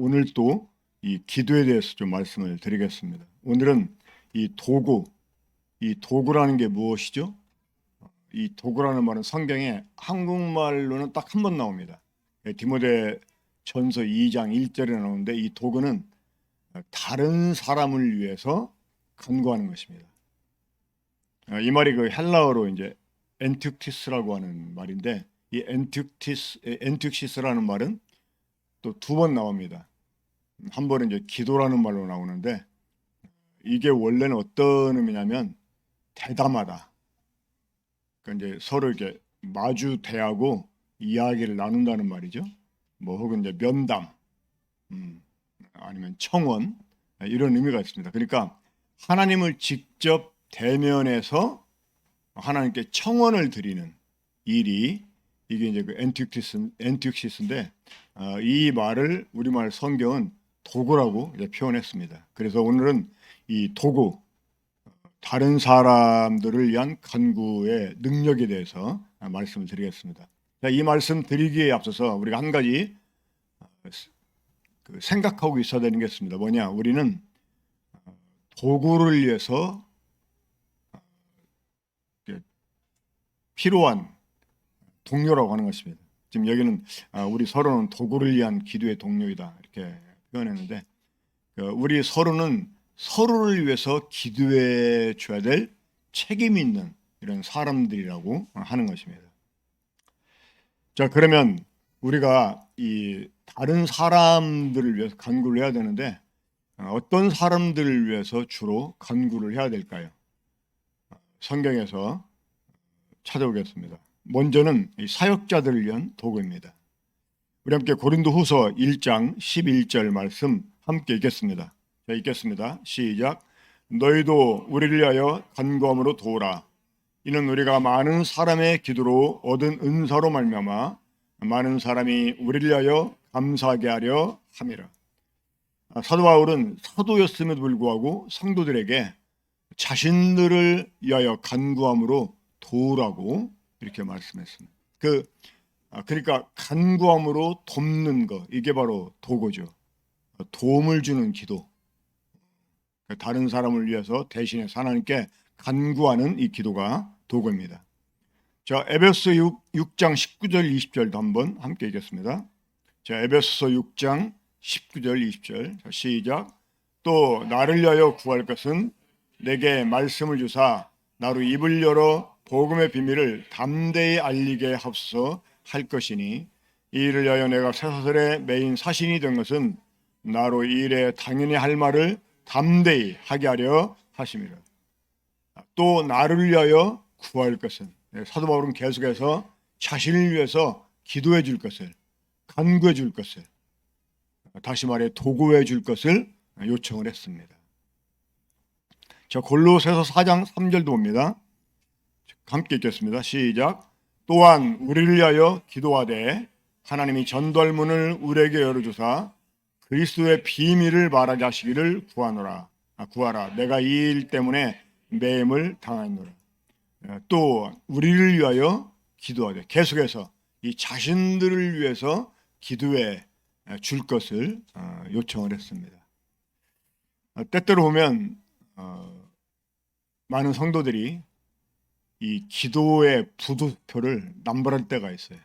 오늘 또 이 기도에 대해서 좀 말씀을 드리겠습니다. 오늘은 이 도구, 이 도구라는 게 무엇이죠? 이 도구라는 말은 성경에 한국말로는 딱 한 번 나옵니다. 디모데 전서 2장 1절에 나오는데 이 도구는 다른 사람을 위해서 간구하는 것입니다. 이 말이 그 헬라어로 이제 엔툭티스라고 하는 말인데 이 엔툭시스라는 말은 또 두 번 나옵니다. 한 번은 이제 기도라는 말로 나오는데 이게 원래는 어떤 의미냐면 대담하다. 그러니까 이제 서로 이렇게 마주 대하고 이야기를 나눈다는 말이죠. 뭐 혹은 이제 면담, 아니면 청원 이런 의미가 있습니다. 그러니까 하나님을 직접 대면해서 하나님께 청원을 드리는 일이 이게 이제 그 엔틱시스인데 이 말을 우리말 성경은 도구라고 이제 표현했습니다. 그래서 오늘은 이 도구, 다른 사람들을 위한 간구의 능력에 대해서 말씀을 드리겠습니다. 자, 이 말씀 드리기에 앞서서 우리가 한 가지 생각하고 있어야 되는 게 있습니다. 뭐냐? 우리는 도구를 위해서 필요한 동료라고 하는 것입니다. 지금 여기는 우리 서로는 도구를 위한 기도의 동료이다 이렇게 표현했는데 우리 서로는 서로를 위해서 기도해 줘야 될 책임이 있는 이런 사람들이라고 하는 것입니다. 자, 그러면 우리가 이 다른 사람들을 위해서 간구를 해야 되는데 어떤 사람들을 위해서 주로 간구를 해야 될까요? 성경에서 찾아오겠습니다. 먼저는 이 사역자들을 위한 도구입니다. 우리 함께 고린도후서 1장 11절 말씀 함께 읽겠습니다. 자, 읽겠습니다. 시작. 너희도 우리를 위하여 간구함으로 도우라. 이는 우리가 많은 사람의 기도로 얻은 은사로 말미암아 많은 사람이 우리를 위하여 감사하게 하려 함이라. 사도 바울은 사도였음에도 불구하고 성도들에게 자신들을 위하여 간구함으로 도우라고 이렇게 말씀했습니다. 그러니까 간구함으로 돕는 거, 이게 바로 도구죠. 도움을 주는 기도. 다른 사람을 위해서 대신해서 하나님께 간구하는 이 기도가 도구입니다. 자, 에베소서 6장 19절 20절도 한번 함께 읽겠습니다. 자, 에베소서 6장 19절 20절. 자, 시작. 또 나를 위하여 구할 것은 내게 말씀을 주사 나로 입을 열어 복음의 비밀을 담대히 알리게 하소서 할 것이니 이 일을 위하여 내가 쇠사슬의 메인 사신이 된 것은 나로 이 일에 당연히 할 말을 담대히 하게 하려 하심이라. 또 나를 위하여 구할 것은, 사도 바울은 계속해서 자신을 위해서 기도해 줄 것을, 간구해 줄 것을, 다시 말해 도구해 줄 것을 요청을 했습니다. 자, 골로새서 4장 3절도 봅니다. 함께 읽겠습니다. 시작. 또한 우리를 위하여 기도하되 하나님이 전도할 문을 우리에게 열어주사 그리스도의 비밀을 말하게 하시기를 구하라. 내가 이 일 때문에 매임을 당하노라. 또 우리를 위하여 기도하되 계속해서 이 자신들을 위해서 기도해 줄 것을 요청을 했습니다. 때때로 보면 많은 성도들이 이 기도의 부도표를 남발할 때가 있어요.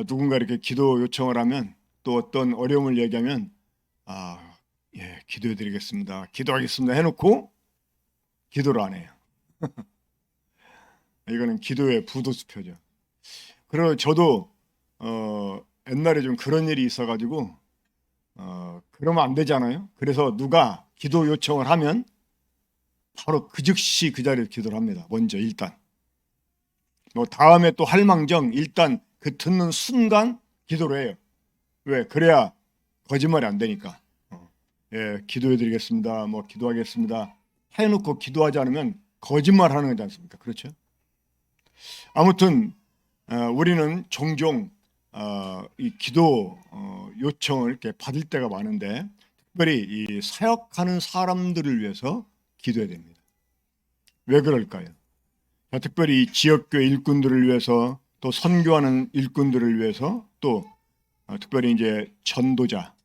누군가 이렇게 기도 요청을 하면 또 어떤 어려움을 얘기하면 예, 기도해 드리겠습니다. 기도하겠습니다 해놓고 기도를 안 해요. 이거는 기도의 부도수표죠. 그리고 저도 옛날에 좀 그런 일이 있어가지고 그러면 안 되잖아요. 그래서 누가 기도 요청을 하면 바로 그 즉시 그 자리에서 기도를 합니다. 먼저 일단 뭐 다음에 또 할망정 일단 그 듣는 순간 기도를 해요. 왜? 그래야 거짓말이 안 되니까. 예, 기도해 드리겠습니다. 뭐 기도하겠습니다. 해놓고 기도하지 않으면 거짓말 하는 거지 않습니까? 그렇죠? 아무튼 우리는 종종 이 기도 요청을 이렇게 받을 때가 많은데 특별히 이 사역하는 사람들을 위해서 기도해야 됩니다. 왜 그럴까요? 특별히 이 지역교회 일꾼들을 위해서 또 선교하는 일꾼들을 위해서 또 특별히 이제 전도자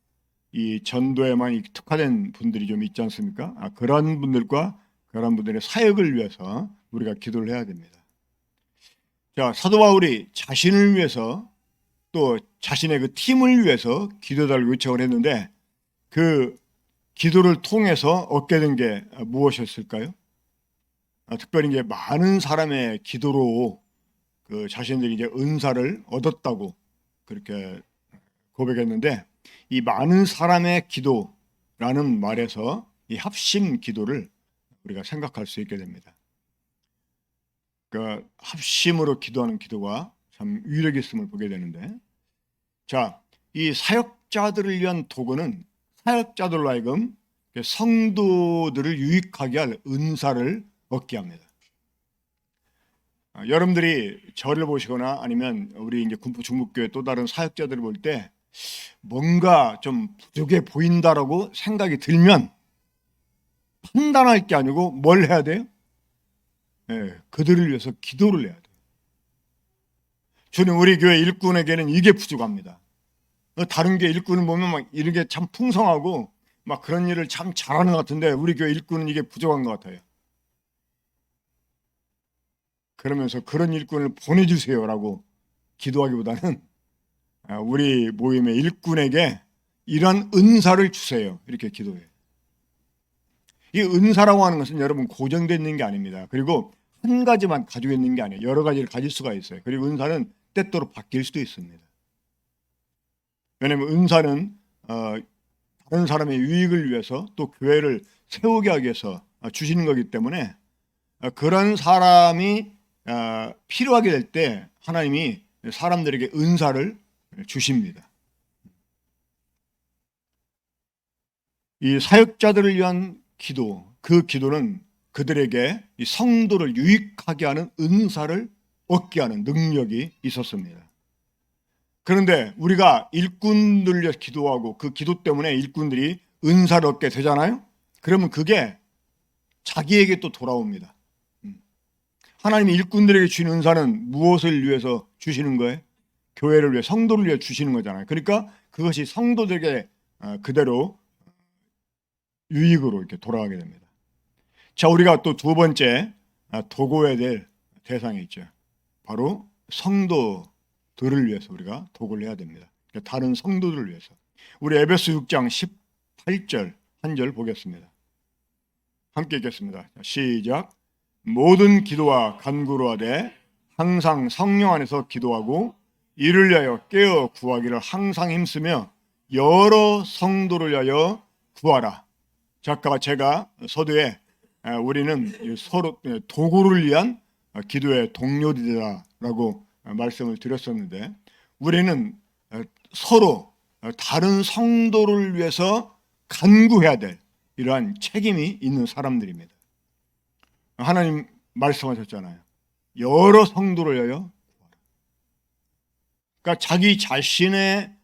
이 전도에만 특화된 분들이 좀 있지 않습니까? 그런 분들과 그런 분들의 사역을 위해서 우리가 기도를 해야 됩니다. 자, 사도 바울이 자신을 위해서 또 자신의 그 팀을 위해서 기도달라고 요청을 했는데 그 기도를 통해서 얻게 된 게 무엇이었을까요? 특별히 이제 많은 사람의 기도로 그 자신들이 이제 은사를 얻었다고 그렇게 고백했는데 이 많은 사람의 기도라는 말에서 이 합심 기도를 우리가 생각할 수 있게 됩니다. 그 합심으로 기도하는 기도가 참 위력이 있음을 보게 되는데, 자, 이 사역자들을 위한 도구는 사역자들로 하여금 성도들을 유익하게 할 은사를 얻게 합니다. 여러분들이 저를 보시거나 아니면 우리 이제 군포 중목교회 또 다른 사역자들을 볼 때 뭔가 좀 부족해 보인다라고 생각이 들면 판단할 게 아니고 뭘 해야 돼요? 그들을 위해서 기도를 해야 돼요. 주님, 우리 교회 일꾼에게는 이게 부족합니다. 다른 교회 일꾼을 보면 막 이런 게 참 풍성하고 막 그런 일을 참 잘하는 것 같은데 우리 교회 일꾼은 이게 부족한 것 같아요. 그러면서 그런 일꾼을 보내주세요라고 기도하기보다는 우리 모임의 일꾼에게 이런 은사를 주세요. 이렇게 기도해요. 이 은사라고 하는 것은 여러분 고정되어 있는 게 아닙니다. 그리고 한 가지만 가지고 있는 게 아니에요. 여러 가지를 가질 수가 있어요. 그리고 은사는 때때로 바뀔 수도 있습니다. 왜냐하면 은사는 다른 사람의 유익을 위해서 또 교회를 세우게 하기 위해서 주시는 거기 때문에 그런 사람이 필요하게 될 때 하나님이 사람들에게 은사를 주십니다. 이 사역자들을 위한 기도, 그 기도는 그들에게 이 성도를 유익하게 하는 은사를 얻게 하는 능력이 있었습니다. 그런데 우리가 일꾼들을 위해서 기도하고 그 기도 때문에 일꾼들이 은사를 얻게 되잖아요. 그러면 그게 자기에게 또 돌아옵니다. 하나님이 일꾼들에게 주신 은사는 무엇을 위해서 주시는 거예요? 교회를 위해, 성도를 위해 주시는 거잖아요. 그러니까 그것이 성도들에게 그대로 유익으로 이렇게 돌아가게 됩니다. 자, 우리가 또 두 번째 도구해야 될 대상이 있죠. 바로 성도들을 위해서 우리가 도구를 해야 됩니다. 그러니까 다른 성도들을 위해서. 우리 에베소 6장 18절 한 절 보겠습니다. 함께 읽겠습니다. 시작. 모든 기도와 간구로 하되 항상 성령 안에서 기도하고 이를 위하여 깨어 구하기를 항상 힘쓰며 여러 성도를 위하여 구하라. 아까 제가 서두에 우리는 서로 도구를 위한 기도의 동료들이다라고 말씀을 드렸었는데 우리는 서로 다른 성도를 위해서 간구해야 될 이러한 책임이 있는 사람들입니다. 하나님 말씀하셨잖아요. 여러 성도를 위하여 구하라. 그러니까 자기 자신의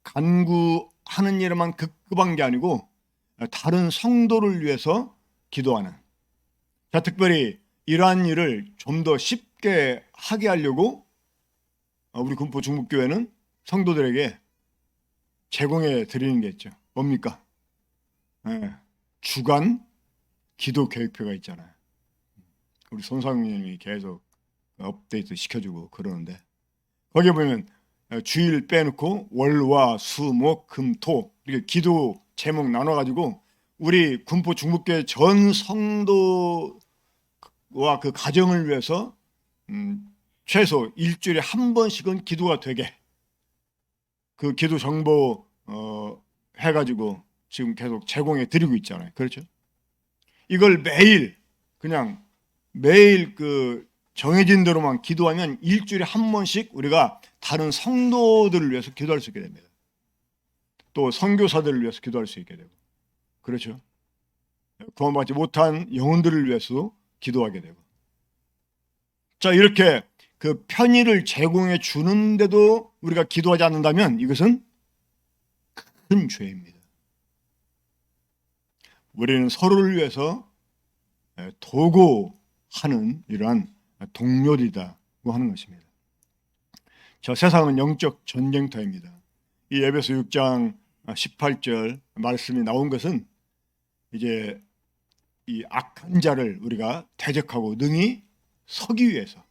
간구하는 일에만 급급한 게 아니고 다른 성도를 위해서 기도하는. 자, 특별히 이러한 일을 좀 더 쉽게 하게 하려고 우리 군포 중목교회는 성도들에게 제공해 드리는 게 있죠. 뭡니까? 주간 기도 계획표가 있잖아요. 우리 손상님이 계속 업데이트 시켜주고 그러는데 거기에 보면 주일 빼놓고 월화 수목 금토 이렇게 기도 제목 나눠가지고 우리 군포 중목교회 전 성도와 그 가정을 위해서 최소 일주일에 한 번씩은 기도가 되게 그 기도 정보 해가지고 지금 계속 제공해 드리고 있잖아요. 그렇죠? 이걸 그냥 매일 그 정해진 대로만 기도하면 일주일에 한 번씩 우리가 다른 성도들을 위해서 기도할 수 있게 됩니다. 또 선교사들을 위해서 기도할 수 있게 되고 그렇죠. 구원받지 못한 영혼들을 위해서도 기도하게 되고 자 이렇게 그 편의를 제공해 주는데도 우리가 기도하지 않는다면 이것은 큰 죄입니다. 우리는 서로를 위해서 도구하는 이러한 동료들이라고 하는 것입니다. 자, 세상은 영적 전쟁터입니다. 이 에베소 6장 18절 말씀이 나온 것은 이제 이 악한 자를 우리가 대적하고 능히 서기 위해서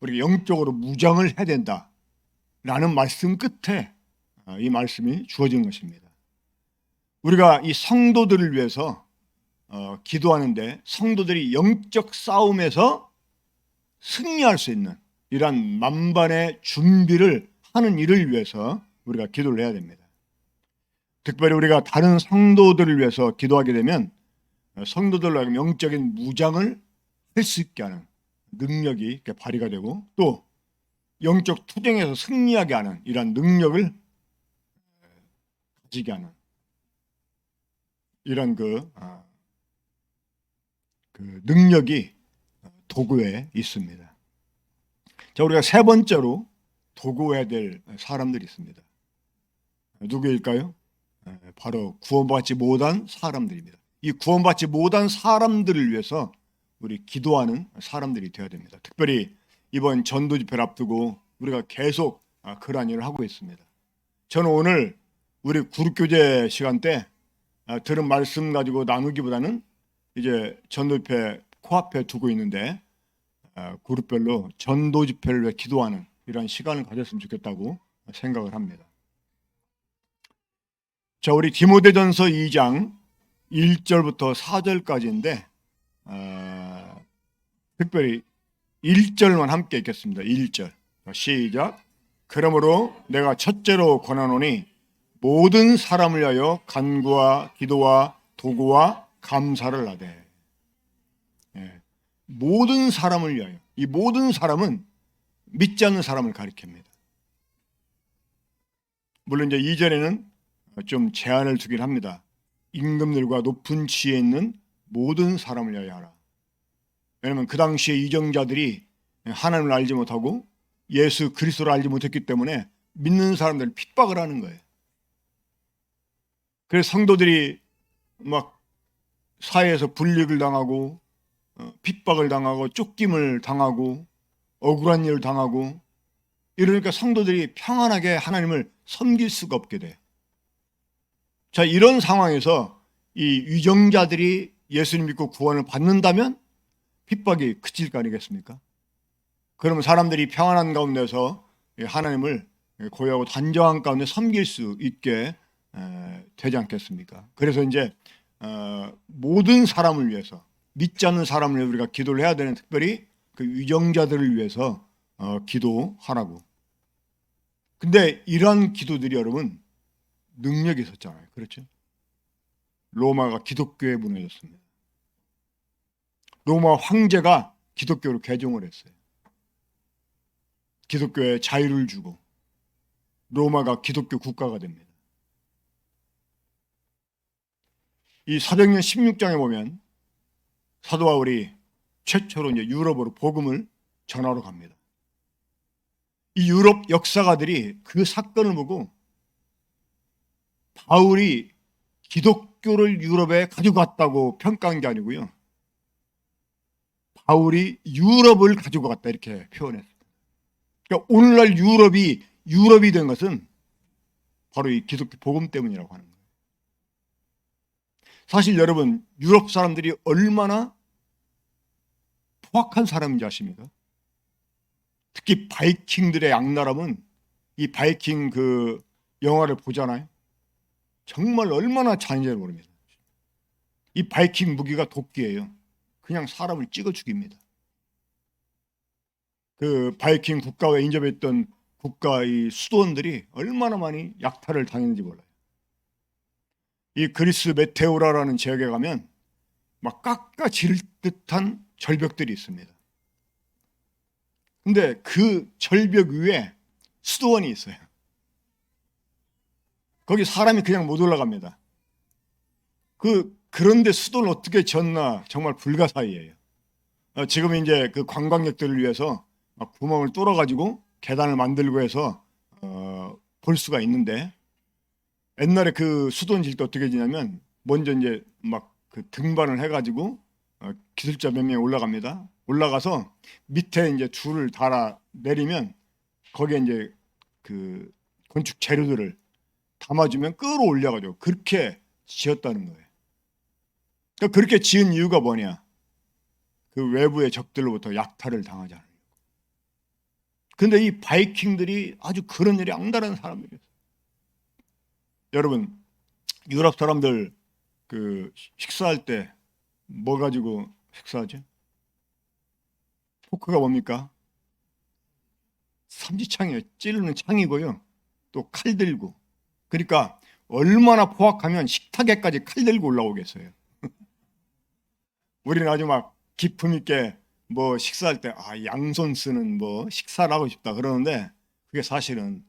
우리가 영적으로 무장을 해야 된다라는 말씀 끝에 이 말씀이 주어진 것입니다. 우리가 이 성도들을 위해서 기도하는데 성도들이 영적 싸움에서 승리할 수 있는 이러한 만반의 준비를 하는 일을 위해서 우리가 기도를 해야 됩니다. 특별히 우리가 다른 성도들을 위해서 기도하게 되면 성도들로 하여금 영적인 무장을 할 수 있게 하는 능력이 발휘가 되고 또 영적 투쟁에서 승리하게 하는 이러한 능력을 가지게 하는 이런 그 능력이 도구에 있습니다. 자, 우리가 세 번째로 도구해야 될 사람들이 있습니다. 누구일까요? 바로 구원받지 못한 사람들입니다. 이 구원받지 못한 사람들을 위해서 우리 기도하는 사람들이 되어야 됩니다. 특별히 이번 전도 집회를 앞두고 우리가 계속 그러한 일을 하고 있습니다. 저는 오늘 우리 그룹교제 시간 때 들은 말씀 가지고 나누기보다는 이제 전도 집회 코앞에 두고 있는데 그룹별로 전도 집회를 위해 기도하는 이런 시간을 가졌으면 좋겠다고 생각을 합니다. 자, 우리 디모데전서 2장 1절부터 4절까지인데 특별히 1절만 함께 읽겠습니다. 1절 시작. 그러므로 내가 첫째로 권하노니 모든 사람을 위하여 간구와 기도와 도구와 감사를 하되. 모든 사람을 위하여. 이 모든 사람은 믿지 않는 사람을 가리킵니다. 물론 이제 이전에는 좀 제한을 두긴 합니다. 임금들과 높은 지위에 있는 모든 사람을 위하여 하라. 왜냐하면 그 당시에 이정자들이 하나님을 알지 못하고 예수 그리스도를 알지 못했기 때문에 믿는 사람들을 핍박을 하는 거예요. 그래서 성도들이 막 사회에서 불이익을 당하고 핍박을 당하고 쫓김을 당하고 억울한 일을 당하고 이러니까 성도들이 평안하게 하나님을 섬길 수가 없게 돼요. 자, 이런 상황에서 이 위정자들이 예수님 믿고 구원을 받는다면 핍박이 그칠 거 아니겠습니까? 그러면 사람들이 평안한 가운데서 하나님을 고요하고 단정한 가운데 섬길 수 있게 되지 않겠습니까? 그래서 이제 모든 사람을 위해서 믿지 않는 사람을 위해 우리가 기도를 해야 되는, 특별히 그 위정자들을 위해서 기도하라고. 근데 이러한 기도들이 여러분 능력이 있었잖아요. 그렇죠? 로마가 기독교에 무너졌습니다. 로마 황제가 기독교로 개종을 했어요. 기독교에 자유를 주고 로마가 기독교 국가가 됩니다. 이 사도행전 16장에 보면 사도 바울이 최초로 이제 유럽으로 복음을 전하러 갑니다. 이 유럽 역사가들이 그 사건을 보고 바울이 기독교를 유럽에 가지고 갔다고 평가한 게 아니고요. 바울이 유럽을 가지고 갔다 이렇게 표현했습니다. 그러니까 오늘날 유럽이 된 것은 바로 이 기독교 복음 때문이라고 하는 거예요. 사실 여러분 유럽 사람들이 얼마나 포악한 사람인지 아십니까? 특히 바이킹들의 악랄함은 이 바이킹 그 영화를 보잖아요. 정말 얼마나 잔인한지 모릅니다. 이 바이킹 무기가 도끼예요. 그냥 사람을 찍어 죽입니다. 그 바이킹 국가와 인접했던 국가의 수도원들이 얼마나 많이 약탈을 당했는지 몰라요. 이 그리스 메테오라라는 지역에 가면 막 깎아질 듯한 절벽들이 있습니다. 근데 그 절벽 위에 수도원이 있어요. 거기 사람이 그냥 못 올라갑니다. 그런데 수도를 어떻게 지었나 정말 불가사의예요. 지금 이제 그 관광객들을 위해서 막 구멍을 뚫어가지고 계단을 만들고 해서 볼 수가 있는데, 옛날에 그 수도원 질 때 어떻게 지냐면 먼저 이제 막 그 등반을 해가지고 기술자 몇 명이 올라갑니다. 올라가서 밑에 이제 줄을 달아 내리면 거기에 이제 그 건축 재료들을 담아주면 끌어올려가지고 그렇게 지었다는 거예요. 그러니까 그렇게 지은 이유가 뭐냐? 그 외부의 적들로부터 약탈을 당하지 않으려고. 근데 이 바이킹들이 아주 그런 일이 악랄한 사람들이었어요. 여러분, 유럽 사람들 그 식사할 때 뭐 가지고 식사하죠? 포크가 뭡니까? 삼지창이에요. 찌르는 창이고요. 또 칼 들고. 그러니까 얼마나 포악하면 식탁에까지 칼 들고 올라오겠어요. 우리는 아주 막 기품 있게 뭐 식사할 때 양손 쓰는 뭐 식사를 하고 싶다 그러는데 그게 사실은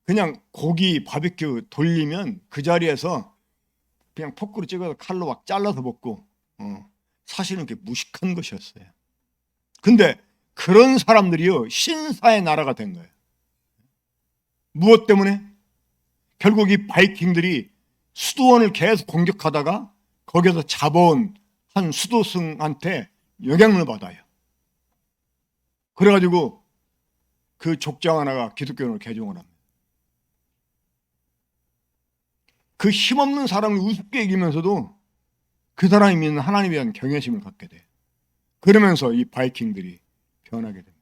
그냥 고기 바비큐 돌리면 그 자리에서 그냥 포크로 찍어서 칼로 막 잘라서 먹고 사실은 그게 무식한 것이었어요. 근데 그런 사람들이요 신사의 나라가 된 거예요. 무엇 때문에? 결국 이 바이킹들이 수도원을 계속 공격하다가 거기서 잡아온 한 수도승한테 영향을 받아요. 그래가지고 그 족장 하나가 기독교를 개종을 합니다. 그 힘없는 사람을 우습게 이기면서도 그 사람이 믿는 하나님에 대한 경외심을 갖게 돼요. 그러면서 이 바이킹들이 변하게 됩니다.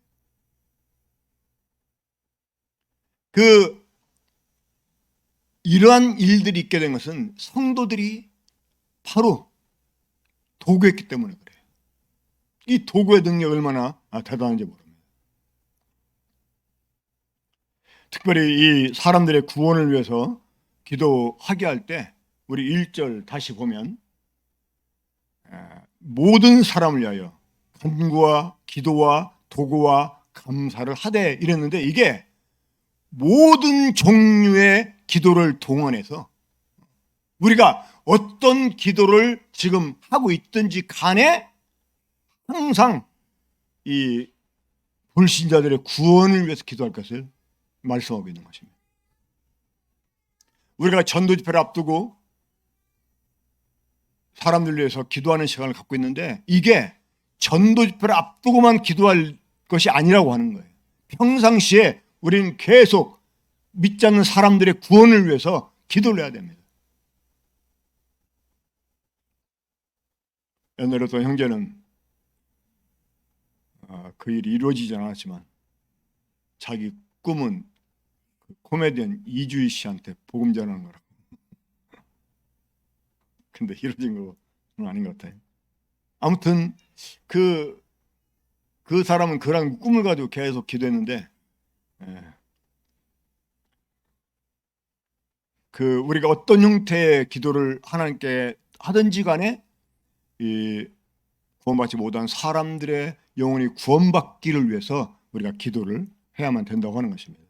이러한 일들이 있게 된 것은 성도들이 바로 도구했기 때문에 그래요. 이 도구의 능력이 얼마나 대단한지 모릅니다. 특별히 이 사람들의 구원을 위해서 기도하게 할 때 우리 1절 다시 보면 모든 사람을 위하여 간구와 기도와 도구와 감사를 하되 이랬는데 이게 모든 종류의 기도를 동원해서 우리가 어떤 기도를 지금 하고 있든지 간에 항상 이 불신자들의 구원을 위해서 기도할 것을 말씀하고 있는 것입니다. 우리가 전도 집회를 앞두고 사람들 위해서 기도하는 시간을 갖고 있는데 이게 전도 집회를 앞두고만 기도할 것이 아니라고 하는 거예요. 평상시에 우리는 계속 믿지 않는 사람들의 구원을 위해서 기도를 해야 됩니다. 옛날에 또 형제는 그 일이 이루어지지 않았지만 자기 꿈은 코미디언 이주희 씨한테 복음 전하는 거라고. 근데 이루어진 건 아닌 것 같아요. 아무튼 그 사람은 그런 꿈을 가지고 계속 기도했는데 우리가 어떤 형태의 기도를 하나님께 하든지 간에 이 구원받지 못한 사람들의 영혼이 구원받기를 위해서 우리가 기도를 해야만 된다고 하는 것입니다.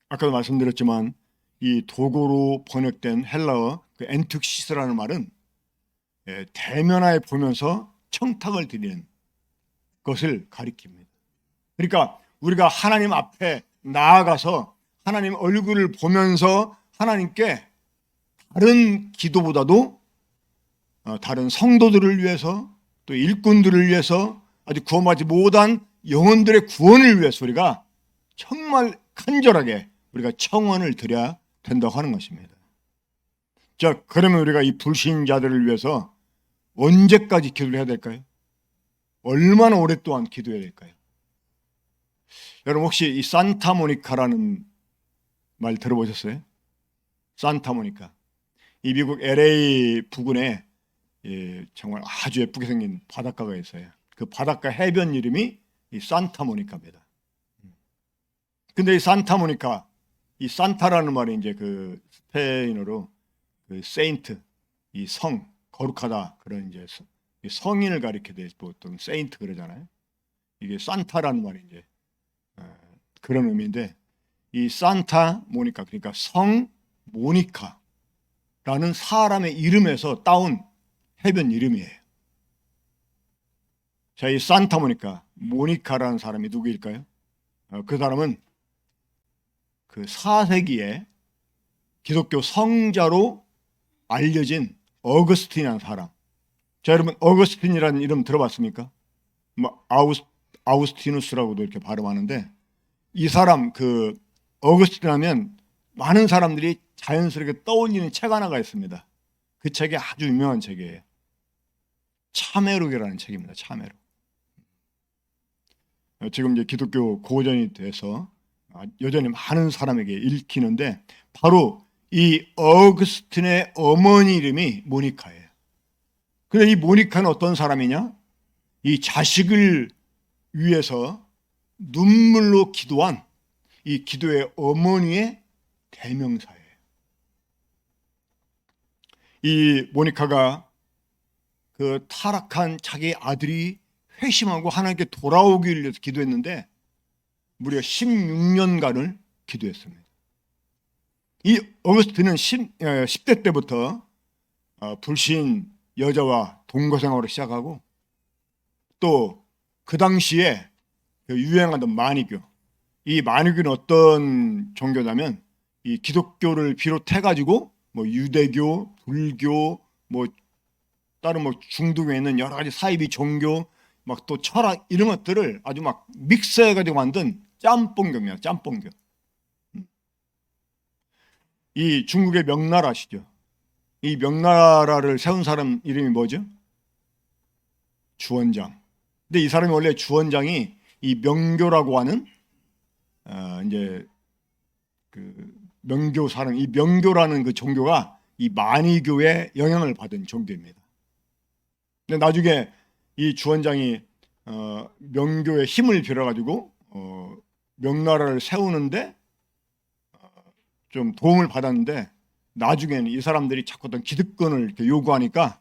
아까도 말씀드렸지만 이 도구로 번역된 헬라어 엔툭시스라는 말은 대면하에 보면서 청탁을 드리는 것을 가리킵니다. 그러니까 우리가 하나님 앞에 나아가서 하나님 얼굴을 보면서 하나님께 다른 기도보다도 다른 성도들을 위해서 또 일꾼들을 위해서 아직 구원받지 못한 영혼들의 구원을 위해서 우리가 정말 간절하게 우리가 청원을 드려야 된다고 하는 것입니다. 자, 그러면 우리가 이 불신자들을 위해서 언제까지 기도를 해야 될까요? 얼마나 오랫동안 기도해야 될까요? 여러분 혹시 이 산타모니카라는 말 들어보셨어요? 산타모니카. 이 미국 LA 부근에 정말 아주 예쁘게 생긴 바닷가가 있어요. 그 바닷가 해변 이름이 이 산타모니카입니다. 근데 이 산타모니카, 이 산타라는 말이 이제 그 스페인어로 그 세인트, 이 성, 거룩하다 그런 이제 성인을 가리켜 보통 세인트 그러잖아요. 이게 산타라는 말이 이제 그런 의미인데 이 산타 모니카 그러니까 성 모니카라는 사람의 이름에서 따온 해변 이름이에요. 자, 이 산타 모니카라는 사람이 누구일까요? 그 사람은 그 4세기에 기독교 성자로 알려진 어거스틴이라는 사람. 자, 여러분 어거스틴이라는 이름 들어봤습니까? 뭐 아우스티누스라고도 이렇게 발음하는데 이 사람 그 어거스틴 하면 많은 사람들이 자연스럽게 떠올리는 책 하나가 있습니다. 그 책이 아주 유명한 책이에요. 참회록이라는 책입니다. 참회록. 지금 이제 기독교 고전이 돼서 여전히 많은 사람에게 읽히는데, 바로 이 어거스틴의 어머니 이름이 모니카예요. 근데 이 모니카는 어떤 사람이냐? 이 자식을 위해서 눈물로 기도한 이 기도의 어머니의 대명사예요. 이 모니카가 그 타락한 자기 아들이 회심하고 하나님께 돌아오기를 위해서 기도했는데 무려 16년간을 기도했습니다. 이 어거스틴은 10대 때부터 불신 여자와 동거 생활을 시작하고, 또 그 당시에 유행하던 마니교, 이 마니교는 어떤 종교냐면 이 기독교를 비롯해 가지고 뭐 유대교, 불교, 뭐 다른 뭐 중동에 있는 여러 가지 사이비 종교, 막 또 철학, 이런 것들을 아주 막 믹스해 가지고 만든 짬뽕교입니다. 짬뽕교. 이 중국의 명나라 아시죠? 이 명나라를 세운 사람 이름이 뭐죠? 주원장. 근데 이 사람이 원래 주원장이 이 명교라고 하는 이제 그 명교 사람, 이 명교라는 그 종교가 이 마니교의 영향을 받은 종교입니다. 근데 나중에 이 주원장이 명교의 힘을 빌어가지고 명나라를 세우는데 좀 도움을 받았는데, 나중에는 이 사람들이 자꾸 어떤 기득권을 이렇게 요구하니까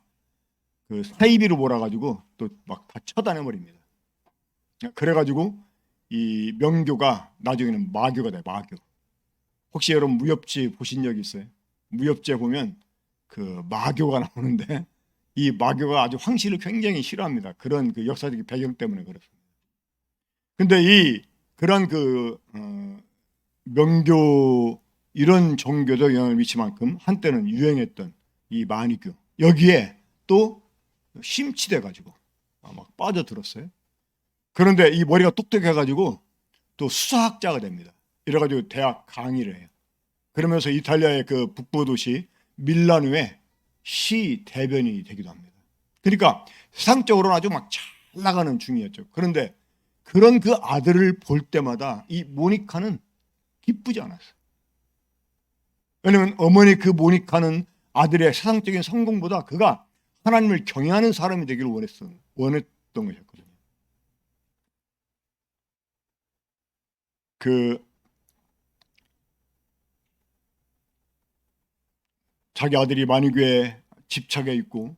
그 사이비로 몰아가지고 또 막 다 처단해 버립니다. 그래가지고 이 명교가 나중에는 마교가 돼. 마교. 혹시 여러분 무협지 보신 적 있어요? 무협지에 보면 그 마교가 나오는데, 이 마교가 아주 황실을 굉장히 싫어합니다. 그런 그 역사적 배경 때문에 그렇습니다. 근데 그런 명교 이런 종교적 영향을 미칠 만큼 한때는 유행했던 이 마니교, 여기에 또 심취돼 가지고 막 빠져들었어요. 그런데 이 머리가 똑똑해 가지고 또 수사학자가 됩니다. 이래 가지고 대학 강의를 해요. 그러면서 이탈리아의 그 북부 도시 밀라노의 시 대변인이 되기도 합니다. 그러니까 세상적으로는 아주 막 잘 나가는 중이었죠. 그런데 그런 그 아들을 볼 때마다 이 모니카는 기쁘지 않았어요. 왜냐하면 어머니 그 모니카는 아들의 세상적인 성공보다 그가 하나님을 경외하는 사람이 되기를 원했던 것이었거든요. 자기 아들이 마니교에 집착해 있고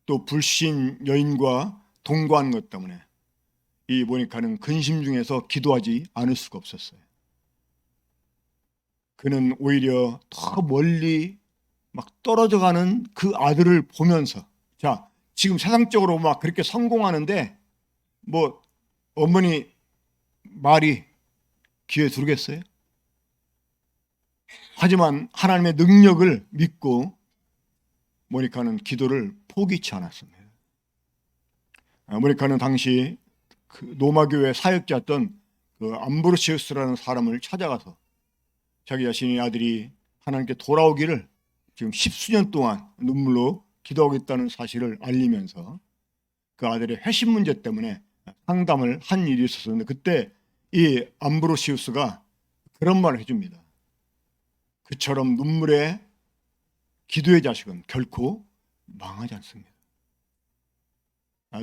또 불신 여인과 동거하는 것 때문에 이 모니카는 근심 중에서 기도하지 않을 수가 없었어요. 그는 오히려 더 멀리 막 떨어져가는 그 아들을 보면서, 자, 지금 세상적으로 막 그렇게 성공하는데 뭐 어머니 말이 귀에 들겠어요? 하지만 하나님의 능력을 믿고 모니카는 기도를 포기치 않았습니다. 모니카는 당시 그 로마교회 사역자였던 그 암브로시우스라는 사람을 찾아가서 자기 자신의 아들이 하나님께 돌아오기를 지금 10수년 동안 눈물로 기도하고 있다는 사실을 알리면서 그 아들의 회심 문제 때문에 상담을 한 일이 있었는데, 그때 이 암브로시우스가 그런 말을 해줍니다. 그처럼 눈물의 기도의 자식은 결코 망하지 않습니다.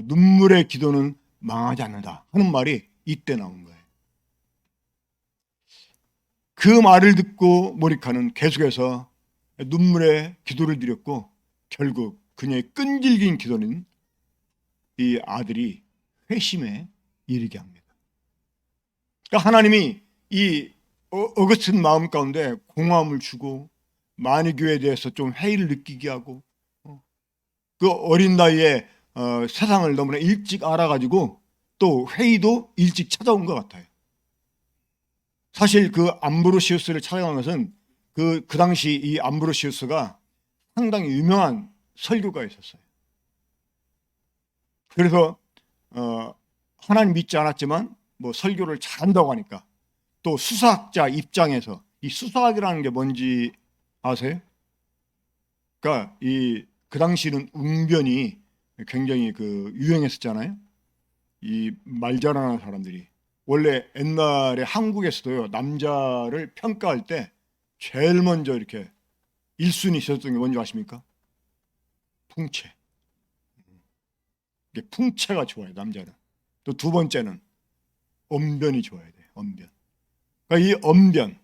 눈물의 기도는 망하지 않는다 하는 말이 이때 나온 거예요. 그 말을 듣고 모니카는 계속해서 눈물의 기도를 드렸고, 결국 그녀의 끈질긴 기도는 이 아들이 회심에 이르게 합니다. 그러니까 하나님이 이 어거스틴 마음 가운데 공허함을 주고 마니교에 대해서 좀 회의를 느끼게 하고, 그 어린 나이에 세상을 너무나 일찍 알아가지고 또 회의도 일찍 찾아온 것 같아요. 사실 그 암브로시우스를 찾아간 것은 그 당시 이 암브로시우스가 상당히 유명한 설교가였었어요. 그래서 하나님 믿지 않았지만 뭐 설교를 잘한다고 하니까 또 수사학자 입장에서 이 수사학이라는 게 뭔지 아세요? 그러니까 그 당시는 웅변이 굉장히 유행했었잖아요. 이 말 잘하는 사람들이 원래 옛날에 한국에서도요, 남자를 평가할 때 제일 먼저 이렇게 1순위 있었던 게 뭔지 아십니까? 풍채. 이게 풍채가 좋아요, 남자는. 또 두 번째는 언변이 좋아야 돼요. 언변. 그러니까 이 언변,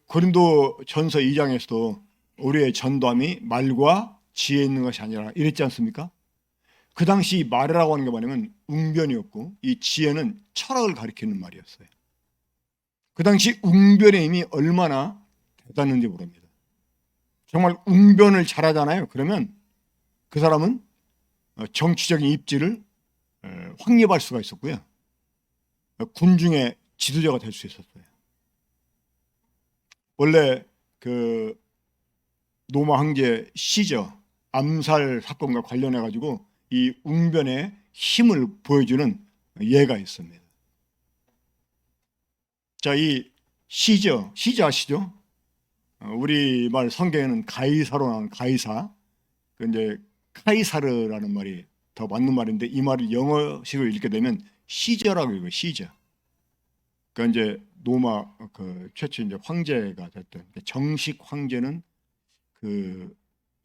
고린도 전서 2장에서도 우리의 전도함이 말과 지혜 있는 것이 아니라 이랬지 않습니까? 그 당시 말이라고 하는 게 뭐냐면 웅변이었고, 이 지혜는 철학을 가리키는 말이었어요. 그 당시 웅변의 힘이 얼마나 대단한지 모릅니다. 정말 웅변을 잘하잖아요. 그러면 그 사람은 정치적인 입지를 확립할 수가 있었고요. 군중의 지도자가 될 수 있었어요. 원래 로마 황제 시저 암살 사건과 관련해 가지고 이 웅변의 힘을 보여주는 예가 있습니다. 자, 이 시저 아시죠? 우리말 성경에는 가이사로 나오는 가이사, 이제 카이사르라는 말이 더 맞는 말인데, 이 말을 영어식으로 읽게 되면 시저라고 읽어요. 시저. 그러니까 이제 로마 최초 이제 황제가 됐던, 정식 황제는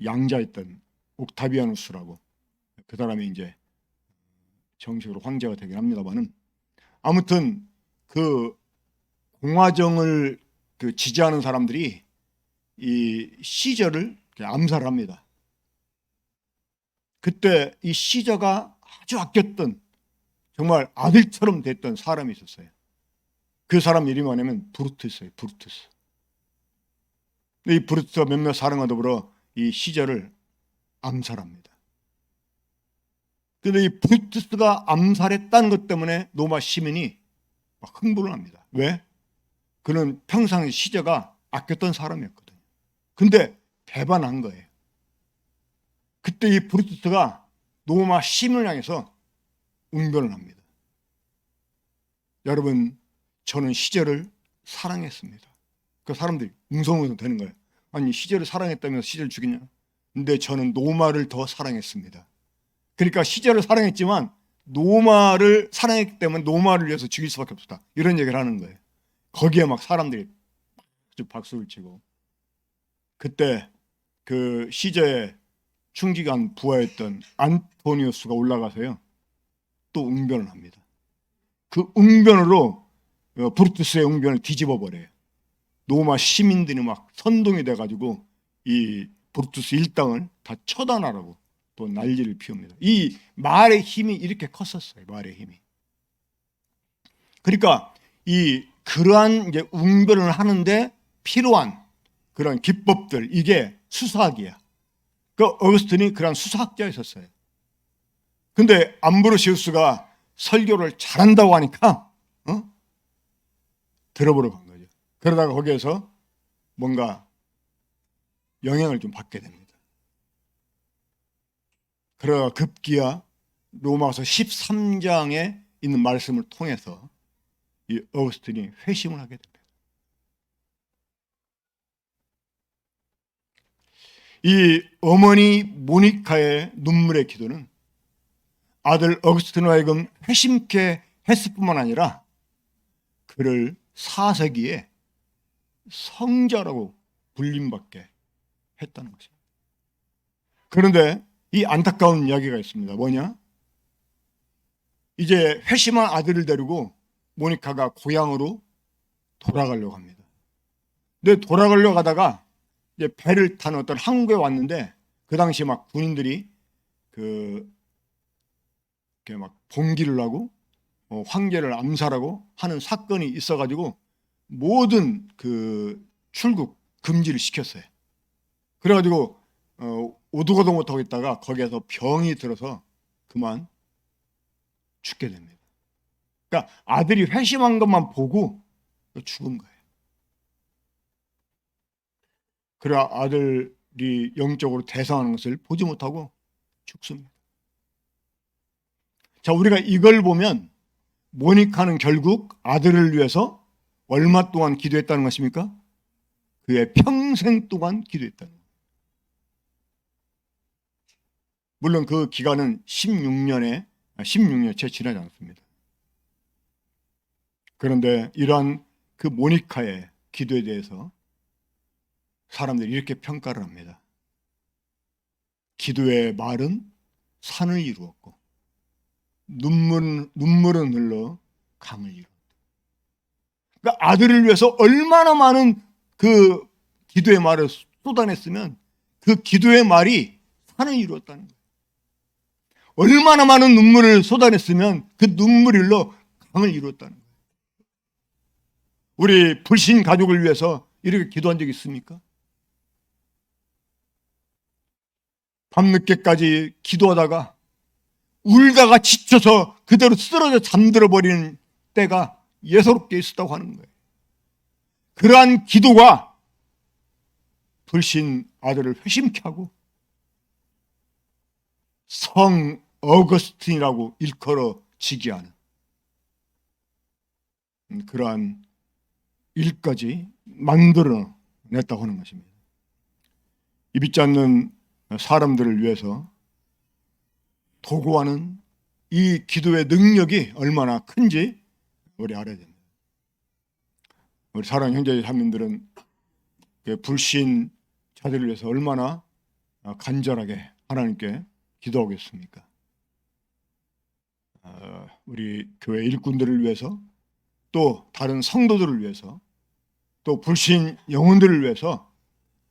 양자였던 옥타비아누스라고, 그 사람이 이제 정식으로 황제가 되긴 합니다만은, 아무튼 공화정을 지지하는 사람들이 이 시저를 암살합니다. 그때 이 시저가 아주 아꼈던, 정말 아들처럼 됐던 사람이 있었어요. 그 사람 이름이 뭐냐면 브루투스예요. 브루투스. 이 브루투스가 몇몇 사람과 더불어 이 시저를 암살합니다. 그런데 이 브루투스가 암살했다는 것 때문에 로마 시민이 막 흥분을 합니다. 왜? 그는 평상시 시저가 아꼈던 사람이었거든요. 근데 배반한 거예요. 그때 이 브루투스가 로마 시민을 향해서 웅변을 합니다. 여러분, 저는 시저를 사랑했습니다. 그 사람들이 웅성웅성 되는 거예요. 아니, 시저를 사랑했다면서 시저를 죽이냐? 근데 저는 로마를 더 사랑했습니다. 그러니까 시저를 사랑했지만 로마를 사랑했기 때문에 로마를 위해서 죽일 수밖에 없었다, 이런 얘기를 하는 거예요. 거기에 막 사람들이 박수를 치고, 그때 시저의 충직한 부하였던 안토니우스가 올라가서요, 또 웅변을 합니다. 그 웅변으로 브루투스의 웅변을 뒤집어 버려요. 로마 시민들이 막 선동이 돼가지고 이 브루투스 일당을 다 처단하라고 또 난리를 피웁니다. 이 말의 힘이 이렇게 컸었어요. 말의 힘이. 그러니까 그러한 이제 웅변을 하는데 필요한 그런 기법들, 이게 수사학이야. 어거스틴이 그런 수사학자였었어요. 근데 암브로시우스가 설교를 잘한다고 하니까 들어보러 간 거죠. 그러다가 거기에서 뭔가 영향을 좀 받게 됩니다. 그러다가 급기야 로마서 13장에 있는 말씀을 통해서 이 어거스틴이 회심을 하게 됩니다. 이 어머니 모니카의 눈물의 기도는 아들 어거스틴으로 하여금 회심케 했을 뿐만 아니라 그를 4세기에 성자라고 불림받게 했다는 것입니다. 그런데 이 안타까운 이야기가 있습니다. 뭐냐? 이제 회심한 아들을 데리고 모니카가 고향으로 돌아가려고 합니다. 근데 돌아가려고 하다가 이제 배를 탄 어떤 항구에 왔는데, 그 당시 막 군인들이 막 봉기를 하고 황제를 암살하고 하는 사건이 있어가지고 모든 출국 금지를 시켰어요. 그래가지고 오두가도 못하고 있다가 거기에서 병이 들어서 그만 죽게 됩니다. 그러니까 아들이 회심한 것만 보고 죽은 거예요. 그래 아들이 영적으로 대성하는 것을 보지 못하고 죽습니다. 자, 우리가 이걸 보면 모니카는 결국 아들을 위해서 얼마 동안 기도했다는 것입니까? 그의 평생 동안 기도했다는 거예요. 물론 그 기간은 16년째 지나지 않습니다. 그런데 이러한 그 모니카의 기도에 대해서 사람들이 이렇게 평가를 합니다. 기도의 말은 산을 이루었고 눈물은 흘러 강을 이루었다. 그러니까 아들을 위해서 얼마나 많은 그 기도의 말을 쏟아냈으면 그 기도의 말이 산을 이루었다는 거예요. 얼마나 많은 눈물을 쏟아냈으면 그 눈물이 흘러 강을 이루었다는 거예요. 우리 불신 가족을 위해서 이렇게 기도한 적 있습니까? 밤늦게까지 기도하다가 울다가 지쳐서 그대로 쓰러져 잠들어 버리는 때가 예사롭게 있었다고 하는 거예요. 그러한 기도가 불신 아들을 회심케 하고 성 어거스틴이라고 일컬어지게 하는 그러한 일까지 만들어냈다고 하는 것입니다. 이 믿지 않는 사람들을 위해서 도구하는 이 기도의 능력이 얼마나 큰지 우리 알아야 됩니다. 우리 사랑하는 형제 자매들은 불신 자들을 위해서 얼마나 간절하게 하나님께 기도하겠습니까? 우리 교회 일꾼들을 위해서, 또 다른 성도들을 위해서, 또 불신 영혼들을 위해서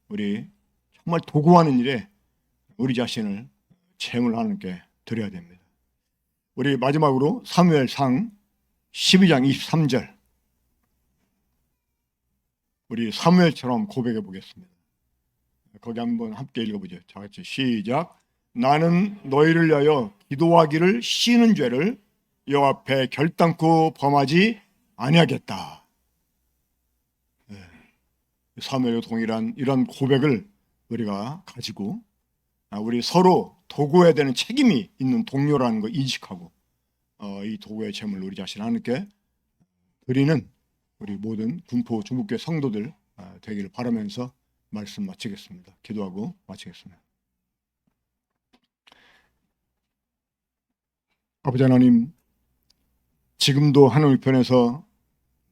우리 정말 도구하는 일에 우리 자신을 제물 하나님께 드려야 됩니다. 우리 마지막으로 사무엘상 12장 23절, 우리 사무엘처럼 고백해 보겠습니다. 거기 한번 함께 읽어보죠. 다 같이 시작. 나는 너희를 위하여 기도하기를 쉬는 죄를 여호와 앞에 결단코 범하지 아니하겠다. 사무엘과 동일한 이런 고백을 우리가 가지고 우리 서로 도구해야 되는 책임이 있는 동료라는 거 인식하고 이 도구의 제물을 우리 자신 하나님께 드리는 우리 모든 군포 중국교회 성도들 되기를 바라면서 말씀 마치겠습니다. 기도하고 마치겠습니다. 아버지 하나님, 지금도 하늘 편에서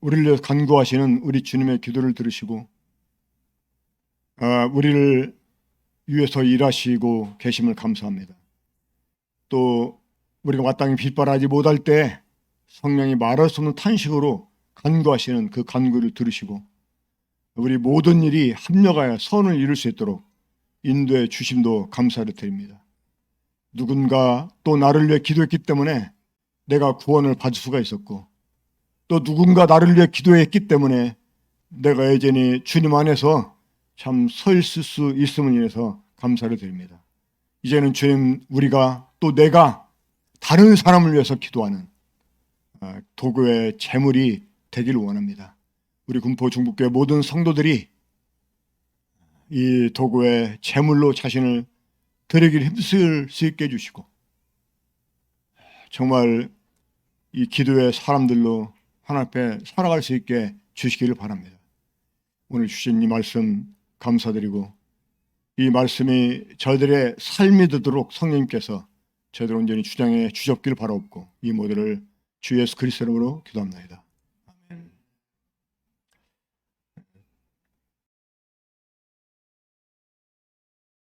우리를 위해서 간구하시는 우리 주님의 기도를 들으시고 우리를 위해서 일하시고 계심을 감사합니다. 또 우리가 마땅히 빗발하지 못할 때 성령이 말할 수 없는 탄식으로 간구하시는 그 간구를 들으시고 우리 모든 일이 합력하여 선을 이룰 수 있도록 인도해 주심도 감사를 드립니다. 누군가 또 나를 위해 기도했기 때문에 내가 구원을 받을 수가 있었고, 또 누군가 나를 위해 기도했기 때문에 내가 여전히 주님 안에서 참 서 있을 수 있음을 인해서 감사를 드립니다. 이제는 주님, 우리가 또 내가 다른 사람을 위해서 기도하는 도구의 제물이 되기를 원합니다. 우리 군포 중북교회 모든 성도들이 이 도구의 제물로 자신을 드리기를 힘쓸 수 있게 해주시고, 정말 이 기도의 사람들로 하나님 앞에 살아갈 수 있게 주시기를 바랍니다. 오늘 주신 이 말씀 감사드리고, 이 말씀이 저희들의 삶이 되도록 성령님께서 저희들 온전히 주장해 주셨기를 바라옵고, 이 모두를 주 예수 그리스도 이름으로 기도합니다.